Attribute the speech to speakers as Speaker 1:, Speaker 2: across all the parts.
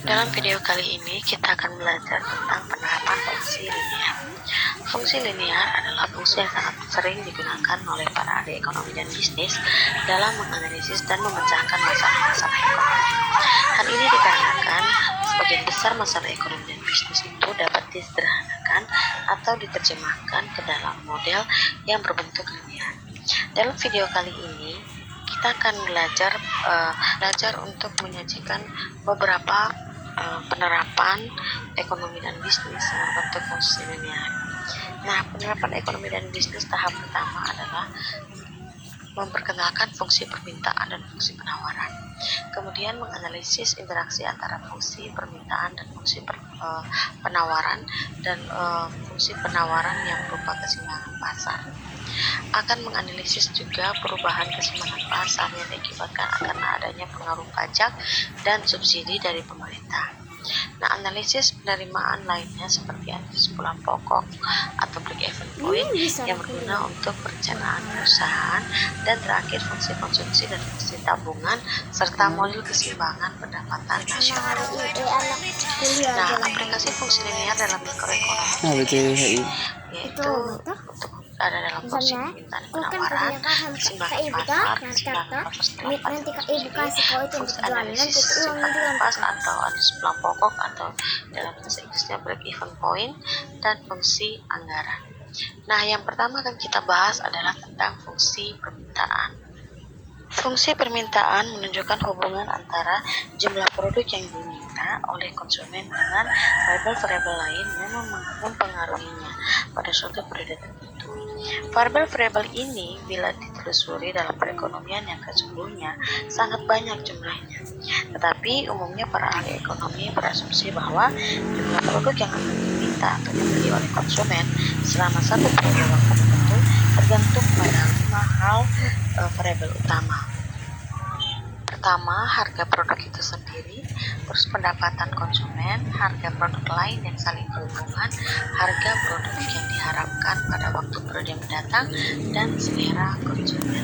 Speaker 1: Dalam video kali ini kita akan belajar tentang penerapan fungsi linear. Fungsi linear adalah fungsi yang sangat sering digunakan oleh para ahli ekonomi dan bisnis dalam menganalisis dan memecahkan masalah-masalah ekonomi. Hal ini dikarenakan sebagian besar masalah ekonomi dan bisnis itu dapat disederhanakan atau diterjemahkan ke dalam model yang berbentuk linear. Dalam video kali ini kita akan belajar untuk menyajikan beberapa penerapan ekonomi dan bisnis yang berbentuk fungsi linear. Nah, penerapan ekonomi dan bisnis tahap pertama adalah memperkenalkan fungsi permintaan dan fungsi penawaran. Kemudian menganalisis interaksi antara fungsi permintaan dan fungsi penawaran dan fungsi penawaran yang berupa keseimbangan pasar. Akan menganalisis juga perubahan keseimbangan pasar yang diakibatkan karena adanya pengaruh pajak dan subsidi dari pemerintah. Nah, analisis penerimaan lainnya seperti analisis pulang pokok atau break-even point yang berguna untuk perencanaan perusahaan, dan terakhir fungsi konsumsi dan fungsi tabungan serta model keseimbangan pendapatan nasional. Nah, aplikasi fungsi linear dalam mikroekonomi yaitu untuk ada dalam fungsi permintaan penawaran, keseimbangan pasar, keseimbangan fungsi analisis cepat lepas atau analisis pulang pokok atau dalam bahasa Inggrisnya break-even point, dan fungsi anggaran. Nah, yang pertama akan kita bahas adalah tentang fungsi permintaan. Fungsi permintaan menunjukkan hubungan antara jumlah produk yang diminta oleh konsumen dengan variabel-variabel lain yang mempengaruhinya pada suatu periode tertentu. Variabel-variabel ini bila ditelusuri dalam perekonomian yang sesungguhnya sangat banyak jumlahnya. Tetapi umumnya para ahli ekonomi berasumsi bahwa jumlah produk yang akan diminta atau dibeli oleh konsumen selama satu periode waktu tertentu tergantung pada 5 hal variabel utama. Pertama, harga produk itu sendiri, terus pendapatan konsumen, harga produk lain yang saling berhubungan, harga produk yang diharapkan pada waktu periode mendatang, dan selera konsumen.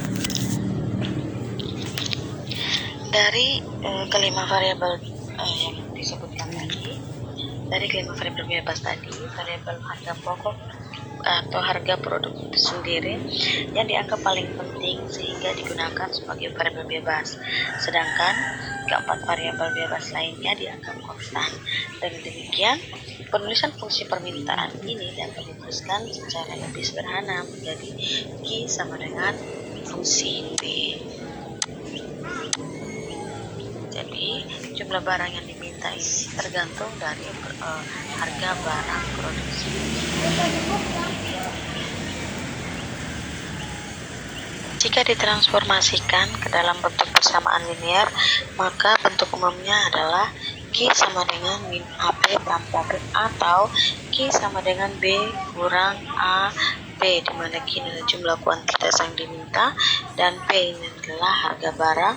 Speaker 1: Dari kelima variabel yang disebutkan tadi, dari kelima variabel bebas tadi, variabel harga pokok atau harga produk itu sendiri yang dianggap paling penting sehingga digunakan sebagai variabel bebas, sedangkan keempat variabel bebas lainnya dianggap konstan. Dengan demikian, penulisan fungsi permintaan ini dapat dituliskan secara lebih sederhana menjadi Q sama dengan fungsi P. Jadi jumlah barang yang diminta ini tergantung dari harga barang produksi. Jika ditransformasikan ke dalam bentuk persamaan linear, maka bentuk umumnya adalah Q sama dengan min AP tambah B, atau Q sama dengan B kurang A P, di mana Q adalah jumlah kuantitas yang diminta dan P ini adalah harga barang,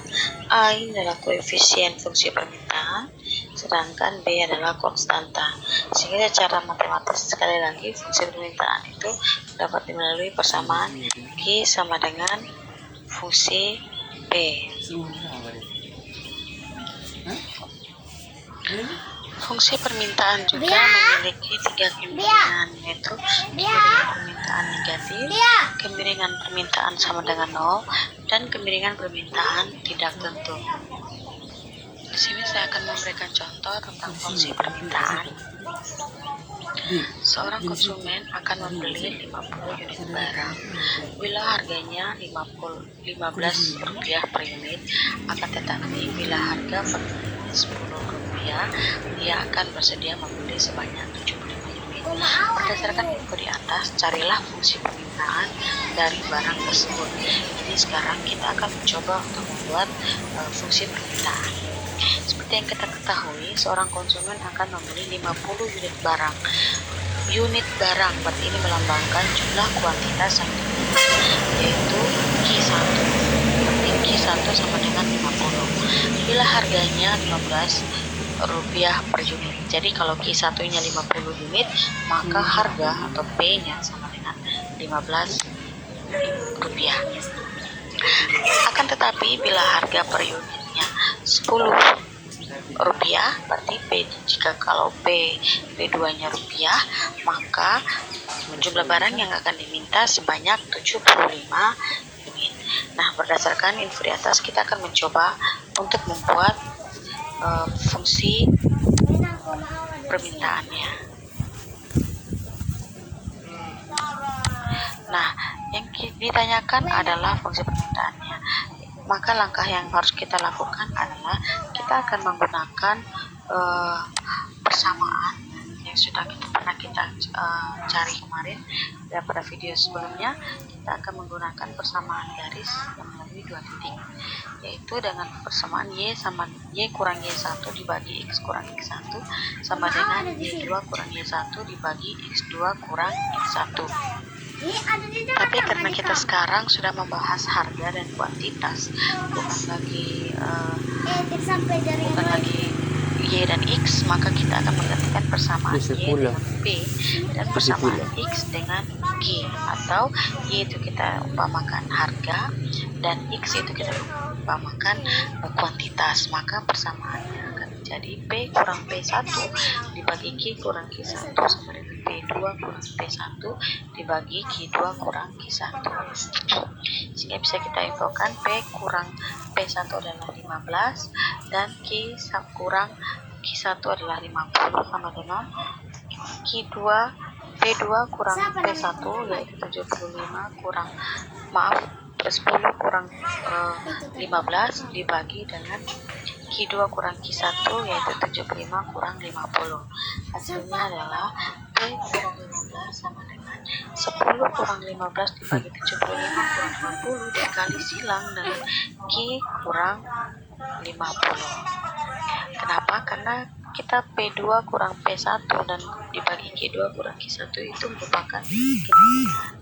Speaker 1: A ini adalah koefisien fungsi permintaan, sedangkan B adalah konstanta. Sehingga secara matematis sekali lagi fungsi permintaan itu dapat melalui persamaan Q sama dengan fungsi P. Fungsi permintaan juga memiliki 3 kemiringan, yaitu kemiringan permintaan negatif, kemiringan permintaan sama dengan 0, dan kemiringan permintaan tidak tentu. Di sini saya akan memberikan contoh tentang fungsi permintaan. Seorang konsumen akan membeli 50 unit barang. Bila harganya 15 rupiah per unit, akan tetapi bila harga per unit 10 rupiah, dia akan bersedia membeli sebanyak 75 unit. Berdasarkan info di atas, carilah fungsi permintaan dari barang tersebut. Jadi sekarang kita akan mencoba untuk membuat fungsi permintaan. Seperti yang kita ketahui, seorang konsumen akan membeli 50 unit barang. Unit barang berarti ini melambangkan jumlah kuantitas yang diminta, yaitu Q1. Berarti Q1 sama dengan 50. Bila harganya 15 rupiah per unit. Jadi kalau Q1 nya 50 unit, maka harga atau P nya sama dengan 15 rupiah. Akan tetapi bila harga per unitnya 10 rupiah, berarti P. Jika kalau P2 nya rupiah, maka jumlah barang yang akan diminta sebanyak 75 unit. Nah, berdasarkan info di atas, kita akan mencoba untuk membuat fungsi permintaannya. Nah, yang ditanyakan adalah fungsi permintaannya. Maka langkah yang harus kita lakukan adalah kita akan menggunakan persamaan yang sudah pernah kita cari kemarin pada video sebelumnya. Kita akan menggunakan persamaan garis yang melalui 2 titik, yaitu dengan persamaan Y sama Y kurang Y1 dibagi X kurang X1 sama dengan Y2 kurang Y1 dibagi X2 kurang X1. Tapi karena kita sekarang sudah membahas harga dan kuantitas, bukan lagi Y dan X, maka kita akan menggantikan persamaan Y dengan P dan persamaan X dengan G, atau Y itu kita umpamakan harga dan X itu kita umpamakan kuantitas. Maka persamaannya akan menjadi P kurang P1 dibagi Q kurang Q1 sama dengan P2 kurang P1 dibagi Q2 kurang Q1. Sehingga bisa kita infokan P kurang P1 adalah 15 dan Q kurang Q1 adalah 50 sama dengan Q2 P2 kurang P1 yaitu 75 kurang 10 kurang 15 dibagi dengan Q2 kurang Q1 yaitu 75 kurang 50. Hasilnya adalah P kurang 15 sama dengan 10 kurang 15 dibagi 75 kurang 50 dikali silang dengan Q kurang 50. Kenapa? Karena kita P2 kurang P1 dan dibagi Q2 kurang Q1 itu merupakan kenaikan.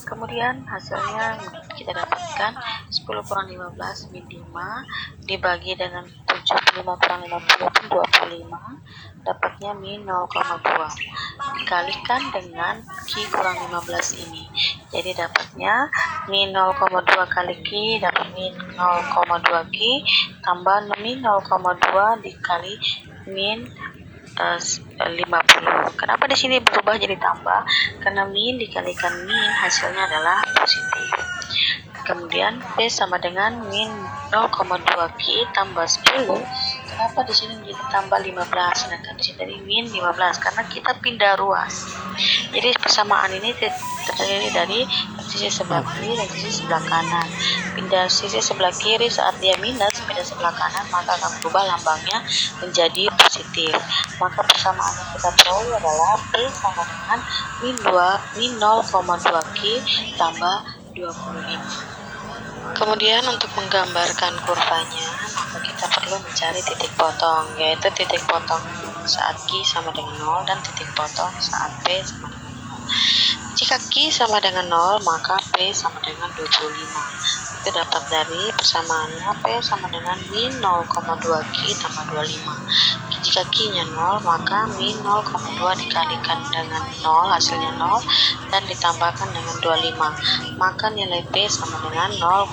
Speaker 1: Kemudian hasilnya kita dapatkan 10 kurang 15 min 5 dibagi dengan 75 kurang 50 itu 25, dapatnya min 0,2 dikalikan dengan Q kurang 15 ini, jadi dapatnya min 0,2 kali Q dapat min 0,2 Q tambah min 0,2 dikali min 50. Kenapa di sini berubah jadi tambah? Karena min dikalikan min hasilnya adalah positif. Kemudian P sama dengan min 0,2 Q tambah 10. Kenapa di sini jadi tambah 15? Sedangkan di sini min 15 karena kita pindah ruas. Jadi persamaan ini terdiri dari sisi sebelah kiri dan sisi sebelah kanan. Pindah sisi sebelah kiri saat dia minus, pindah sebelah kanan maka akan berubah lambangnya menjadi positif. Maka persamaan yang kita peroleh adalah P sama dengan min 0,2 Q tambah 25. Kemudian untuk menggambarkan kurvanya, maka kita perlu mencari titik potong, yaitu titik potong saat Q sama dengan 0 dan titik potong saat P sama dengan 0. Jika Q sama dengan 0, maka P sama dengan 25. Itu dapat dari persamaannya P sama dengan min 0,2 Q tambah 25. Jika Q-nya 0, maka min 0,2 dikalikan dengan 0, hasilnya 0, dan ditambahkan dengan 25. Maka nilai P sama dengan 0,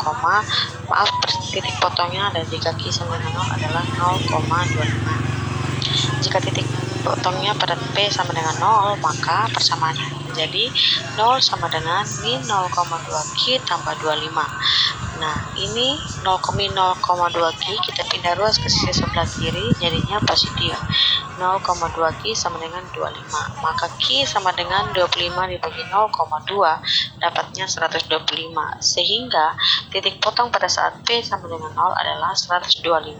Speaker 1: titik potongnya dan jika Q sama dengan 0 adalah 0,25. Jika titik potongnya pada P sama dengan 0, maka persamaannya menjadi 0 sama dengan min 0,2 Q tambah 25. Nah, ini 0,2 Q kita pindah ruas ke sisi sebelah kiri, jadinya positif. 0,2 Q sama dengan 25. Maka Q sama dengan 25 dibagi 0,2 dapatnya 125. Sehingga titik potong pada saat P sama dengan 0 adalah 125,0.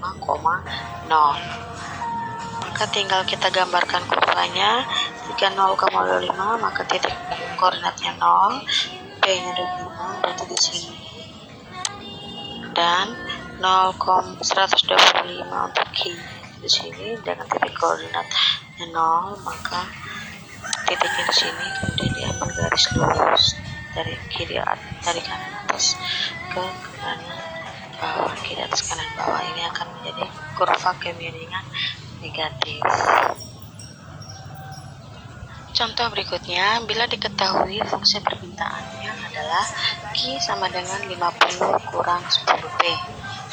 Speaker 1: Maka tinggal kita gambarkan kurvanya. Jika 0,25 maka titik koordinatnya 0, P-nya 25 berarti di sini. Dan 125 untuk Q di sini dengan titik koordinatnya 0, maka titiknya di sini, kemudian dia ambil garis lurus dari kanan atas ke kanan bawah, kiri atas kanan bawah. Ini akan menjadi kurva kemiringan negatif. Contoh berikutnya, bila diketahui fungsi permintaannya adalah Q sama dengan 50 kurang 10P.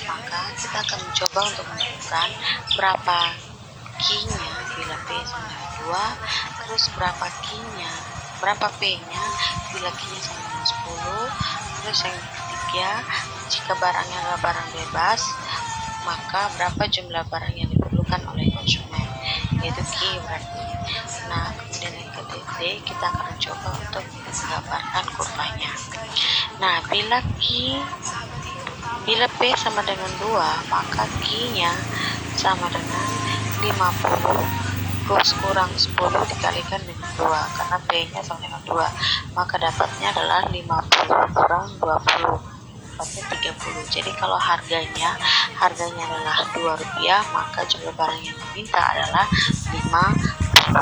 Speaker 1: Maka kita akan mencoba untuk menemukan berapa Q-nya bila P sama dengan 2, terus berapa P-nya bila Q-nya sama dengan 10, terus yang ketiga, jika barangnya adalah barang bebas, maka berapa jumlah barang yang diperlukan oleh konsumen, yaitu Q berarti. Nah, kemudian yang ketiga, kita akan mencoba untuk menggambarkan kurvanya. Nah, bila P sama dengan 2, maka Q-nya sama dengan 50 kurang 10 dikalikan dengan 2, karena P-nya sama dengan 2, maka dapatnya adalah 50 kurang 20, dapatnya 30. Jadi kalau harganya adalah Rp2, maka jumlah barang yang diminta adalah 30.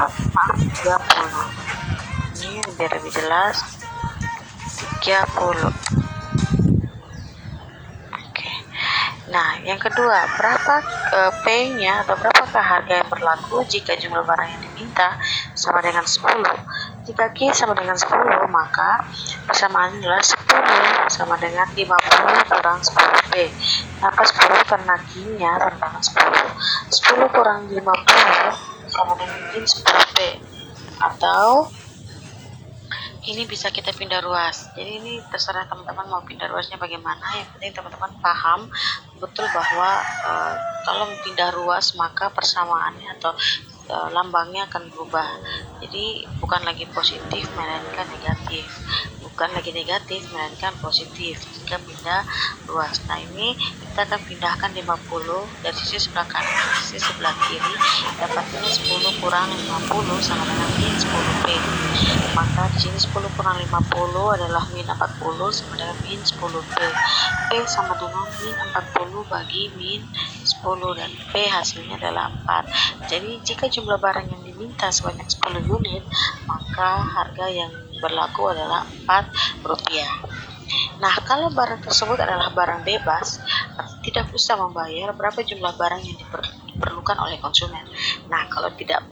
Speaker 1: Ini biar lebih jelas, 30. Nah, yang kedua, berapa P-nya atau berapakah harga yang berlaku jika jumlah barang yang diminta sama dengan 10? Jika Q sama dengan 10, maka persamaan adalah 10 sama dengan 50 kurang 10 P. Kenapa 10? Karena Q-nya sama dengan 10. 10 kurang 50 sama dengan 10 P. Atau ini bisa kita pindah ruas. Jadi ini terserah teman-teman mau pindah ruasnya bagaimana. Yang penting teman-teman paham betul bahwa kalau pindah ruas maka persamaannya atau lambangnya akan berubah. Jadi bukan lagi positif melainkan negatif. Bukan lagi negatif melainkan positif jika pindah ruas. Nah, ini kita akan pindahkan 50 dari sisi sebelah kanan ke sisi sebelah kiri, dapatnya 10 kurang 50 sama dengan min 10 P. Maka di sini 10 kurang 50 adalah min 40 sama dengan min 10 P. P sama dengan min 40 bagi min 10, dan P hasilnya adalah 4. Jadi jika jumlah barang yang diminta sebanyak 10 unit, maka harga yang berlaku adalah Rp4. Nah, kalau barang tersebut adalah barang bebas, tidak usah membayar berapa jumlah barang yang diperlukan oleh konsumen. Nah, kalau tidak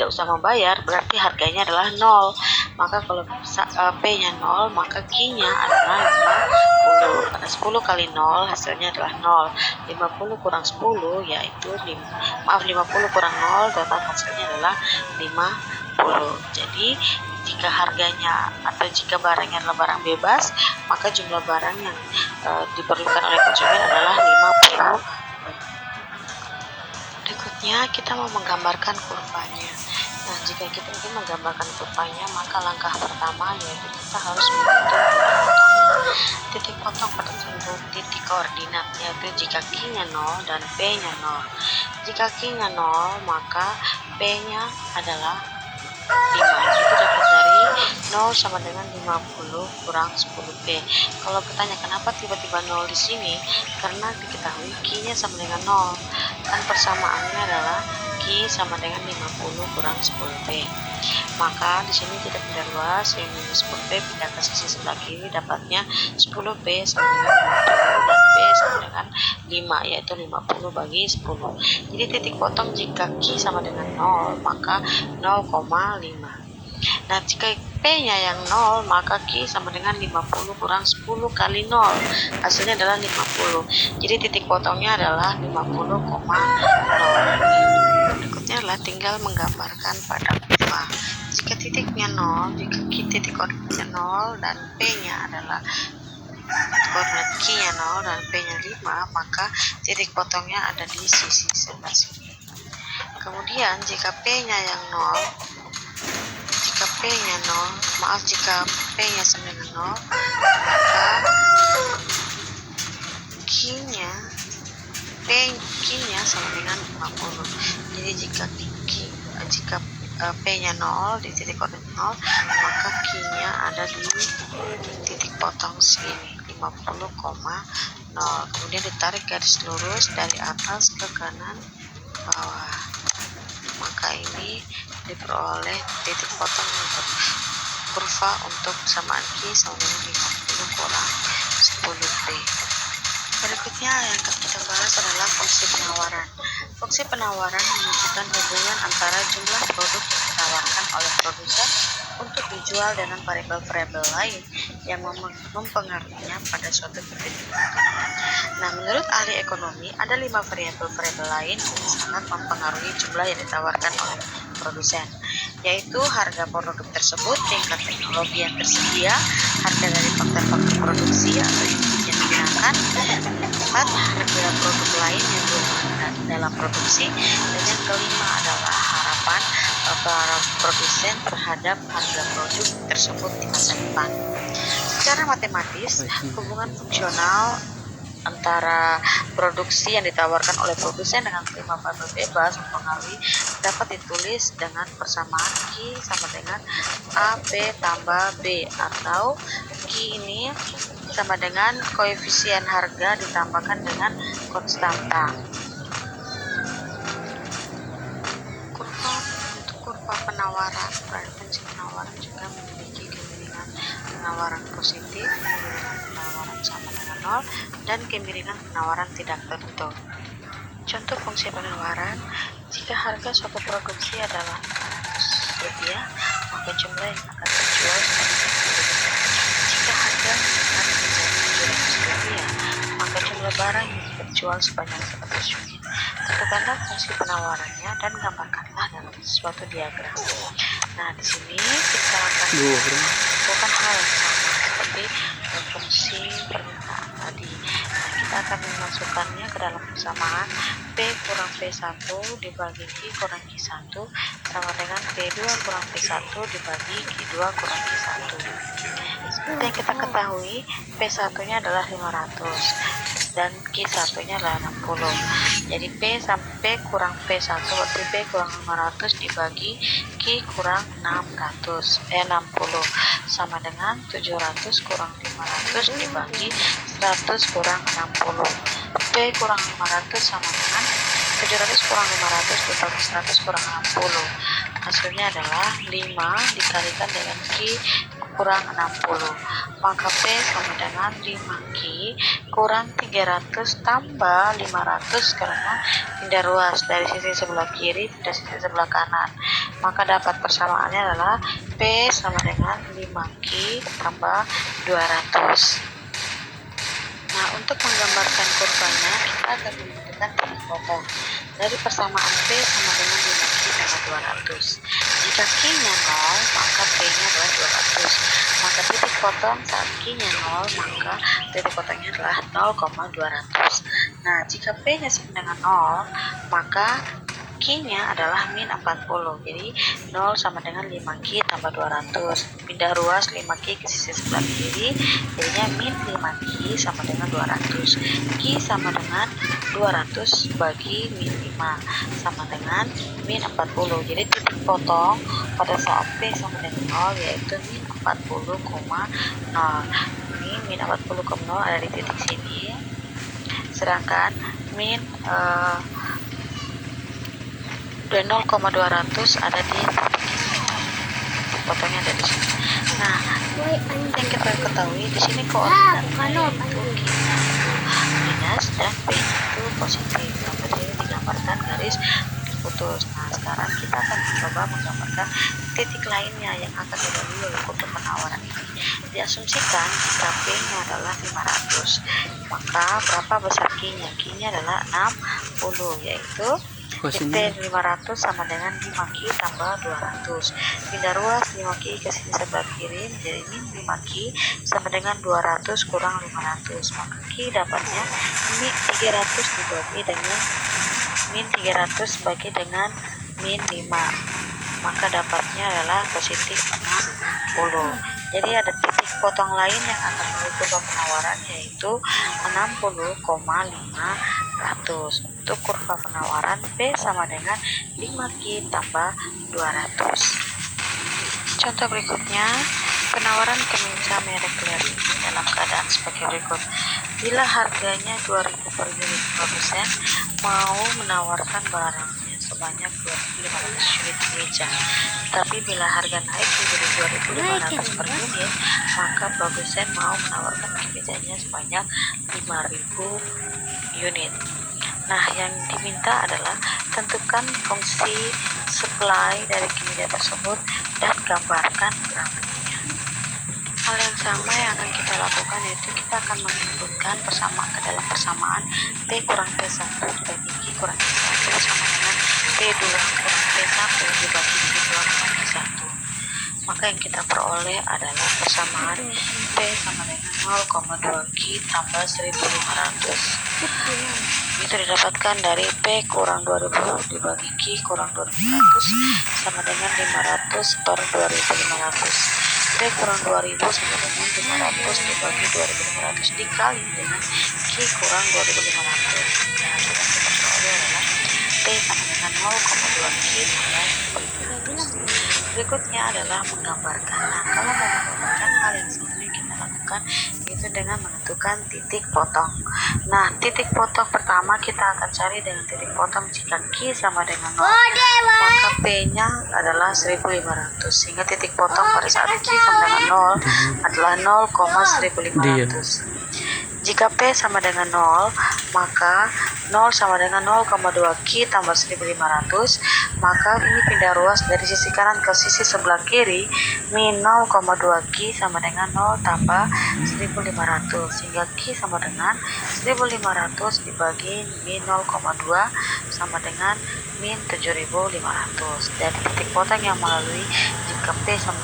Speaker 1: usah membayar, berarti harganya adalah 0. Maka kalau P-nya 0, maka Q-nya adalah 50. Karena 10 kali 0 hasilnya adalah 0. 50 kurang 10 yaitu 50 kurang 0, total hasilnya adalah 50. Jadi jika harganya atau jika barangnya adalah barang bebas, maka jumlah barang yang diperlukan oleh konsumen adalah 50. Berikutnya kita mau menggambarkan kurvanya. Nah, jika kita ingin menggambarkan kurvanya, maka langkah pertama yaitu kita harus membentuk titik potong pada titik koordinat, yaitu jika Q-nya 0 dan P-nya 0. Jika Q-nya 0, maka P-nya adalah 5. Itu dapat dari 0 sama dengan 50 kurang 10 P. Kalau bertanya kenapa tiba-tiba 0 di sini, karena diketahui Q-nya sama dengan 0. Dan persamaannya adalah Q sama dengan 50 kurang 10 P. Maka di sini kita pindah ruas, yang minus 10 P pindah ke sisi sebelah kiri, dapatnya 10 P sama dengan 50 dan P sama dengan 5, yaitu 50 bagi 10. Jadi titik potong jika Q sama dengan 0, maka 0,5. Nah, jika P-nya yang 0, maka Q sama dengan 50 kurang 10 kali 0. Hasilnya adalah 50. Jadi titik potongnya adalah 50,0. Berikutnya adalah tinggal menggambarkan pada kurva. Jika titiknya 0, jika titik koordinatnya 0 dan P-nya adalah koordinat Q-nya 0 dan P-nya 5, maka titik potongnya ada di sisi sebelah sini. Kemudian jika P-nya yang 0, jika P-nya sama dengan 0, maka Q-nya sama dengan 50. Jadi jika P-nya 0 di titik koordinat 0, maka Q-nya ada di titik potong sini 50,0. Kemudian ditarik garis lurus dari atas ke kanan bawah, maka ini diperoleh titik potong untuk kurva untuk persamaan Q sama dengan 50 kurang 10 P. Berikutnya yang akan kita bahas adalah fungsi penawaran. Fungsi penawaran menunjukkan hubungan antara jumlah produk yang ditawarkan oleh produsen untuk dijual dengan variabel-variabel lain yang mempengaruhinya pada suatu perhitungan. Nah, menurut ahli ekonomi, ada 5 variabel-variabel lain yang sangat mempengaruhi jumlah yang ditawarkan oleh produsen, yaitu harga produk tersebut, tingkat teknologi yang tersedia, harga dari faktor-faktor produksi atau input yang digunakan, 4. Harga produk lain yang berhubungan dalam produksi, dan yang kelima adalah harapan para produsen terhadap harga produk tersebut di masa depan. Secara matematis, hubungan fungsional antara produksi yang ditawarkan oleh produsen dengan kelima variabel bebas mempengaruhi dapat ditulis dengan persamaan Q sama dengan AB tambah B, atau Q ini sama dengan koefisien harga ditambahkan dengan konstanta. Kurva penawaran, frekuensi penawaran juga memiliki kemiringan penawaran positif, kemiringan penawaran sama dengan 0, dan kemiringan penawaran tidak tentu. Contoh fungsi penawaran, jika harga suatu produksi adalah Rp500, maka jumlah yang akan terjual sebanyak 10. Jika harga menjadi Rp700, maka jumlah barang yang terjual sebanyak 100 unit. Tentukanlah fungsi penawarannya dan gambarkanlah dalam suatu diagram. Nah, di sini kita akan melakukan hal yang sama seperti fungsi permintaan tadi. Nah, kita akan memasukkannya ke dalam persamaan P kurang P1 dibagi Q kurang Q1 sama dengan P2 kurang P1 dibagi Q2 kurang Q1. Seperti yang kita ketahui, P1-nya adalah 500 dan Q1-nya adalah 60. Jadi P sampai kurang P1 berarti P kurang 500 dibagi Q kurang 60 sama dengan 700 kurang 500 dibagi 100 kurang 60. P kurang 500 sama dengan 700 kurang 500 dibagi 100 kurang 60. Hasilnya adalah 5 dikalikan dengan Q kurang 60. Maka P sama dengan 5Q kurang 300 tambah 500 karena pindah ruas dari sisi sebelah kiri pindah sisi sebelah kanan. Maka dapat persamaannya adalah P sama dengan 5Q tambah 200. Nah, untuk menggambarkan kurvanya, kita akan membutuhkan titik potong. Dari persamaan P sama dengan 5Q tambah 200. Jika Q-nya 0, maka P-nya adalah 200. Maka titik potong saat Q-nya 0, maka titik potongnya adalah 0,200. Nah, jika P-nya sama dengan 0, maka Q-nya adalah min 40. Jadi 0 sama dengan 5Q tambah 200. Pindah ruas 5Q ke sisi sebelah kiri, jadinya min 5Q sama dengan 200. Q sama dengan 200 bagi min 5 sama dengan min 40. Jadi titik potong pada saat P sama dengan 0 yaitu min 40,0. Ini min 40,0 ada di titik sini. Sedangkan min 0,200 ada di titik potongnya ada di sini. Nah, yang kita ketahui di sini koordinatnya itu minus dan P itu positif. Maka ini digambarkan garis putus. Nah, sekarang kita akan mencoba menggambarkan titik lainnya yang akan dilalui oleh kurva penawaran ini. Diasumsikan jika P-nya adalah 500, maka berapa besar Q-nya? Q-nya adalah 60, yaitu P 500 sama dengan 5Q tambah 200. Pindah ruas 5Q ke sini sebelah kiri menjadi min 5Q sama dengan 200 kurang 500. Maka Q dapatnya min 300 dibagi dengan min 300 bagi dengan min 5. Maka dapatnya adalah positif 60. Jadi ada titik potong lain yang akan menentukan penawaran yaitu 60,500. Untuk kurva penawaran P sama dengan 5Q tambah 200. Contoh berikutnya, penawaran kemeja merek Clear ini dalam keadaan sebagai berikut. Bila harganya 2.000 per unit, produsen mau menawarkan barangnya sebanyak 2.500 unit kemeja. Tapi bila harga naik menjadi 2.500 per unit, maka produsen mau menawarkan kemejanya sebanyak 5.000 unit. Nah, yang diminta adalah tentukan fungsi supply dari kemeja tersebut dan gambarkan grafiknya. Hal yang sama yang akan kita lakukan yaitu kita akan menginputkan persamaan ke dalam persamaan P kurang P1 dibagi Q kurang Q1 sama dengan P2 kurang P1 dibagi Q2 kurang Q1. Maka yang kita peroleh adalah persamaan P sama dengan 0,2 Q tambah 1500. Itu didapatkan dari P kurang 2000 dibagi Q kurang 2500 sama dengan 500 per 2500. P kurang 2000 sama dengan 500 dibagi 2500 dikali dengan Q kurang 2500. Dan hasil yang kita peroleh adalah P sama dengan 0,2 Q tambah 1500. Berikutnya adalah menggambarkan. Nah, kalau mau menggambarkan, hal yang sama yang kita lakukan yaitu dengan menentukan titik potong. Nah, titik potong pertama kita akan cari dengan titik potong jika Q sama dengan 0, maka P-nya adalah 1500, sehingga titik potong pada saat Q sama dengan 0 adalah 0,1500. Jika P sama dengan 0, maka 0 sama dengan 0,2 Q tambah 1500, maka ini pindah ruas dari sisi kanan ke sisi sebelah kiri, min 0,2 Q sama dengan 0 tambah 1500, sehingga Q sama dengan 1500 dibagi min 0,2 sama dengan min 7500. Dari titik potong yang melalui jika P sama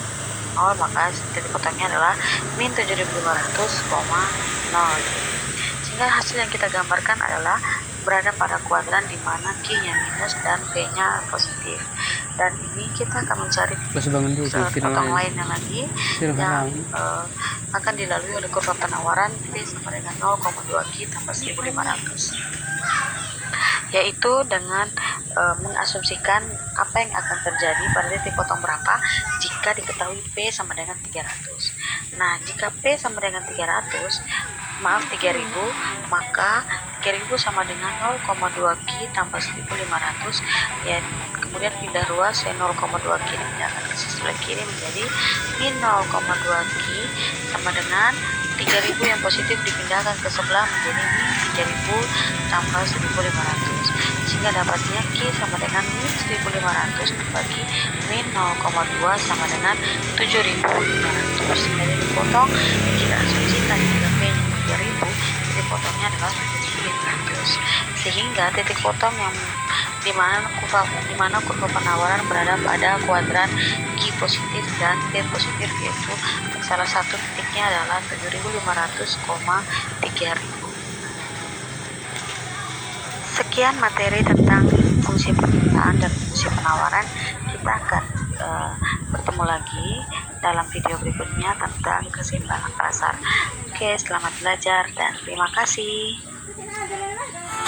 Speaker 1: 0, maka titik potongnya adalah min 7500,0. Sehingga hasil yang kita gambarkan adalah berada pada kuadran di mana Q-nya minus dan P-nya positif. Dan ini kita akan mencari potong lainnya lagi yang akan dilalui oleh kurva penawaran P sama dengan 0,2 Q tambah 1500, yaitu dengan mengasumsikan apa yang akan terjadi pada titik potong berapa jika diketahui P sama dengan 300. Nah, jika P sama dengan 3000, maka 3000 sama dengan 0,2 Q tambah 1500, ya, kemudian pindah ruas 0,2 Q dipindahkan ke sisi sebelah kiri menjadi min 0,2 Q sama dengan 3000 yang positif dipindahkan ke sebelah menjadi min 3000 tambah 1500, sehingga dapatnya Q sama dengan min 1500 dibagi min 0,2 sama dengan 7500. Dari dipotong kita asumsikan jika P nya 3000, titik potongnya adalah 7500, sehingga titik potong yang dimana kurva penawaran berada pada kuadran Q positif dan P positif, yaitu salah satu titiknya adalah 7500,3000. Sekian materi tentang fungsi permintaan dan fungsi penawaran. Kita akan bertemu lagi dalam video berikutnya tentang keseimbangan pasar. Oke, selamat belajar dan terima kasih.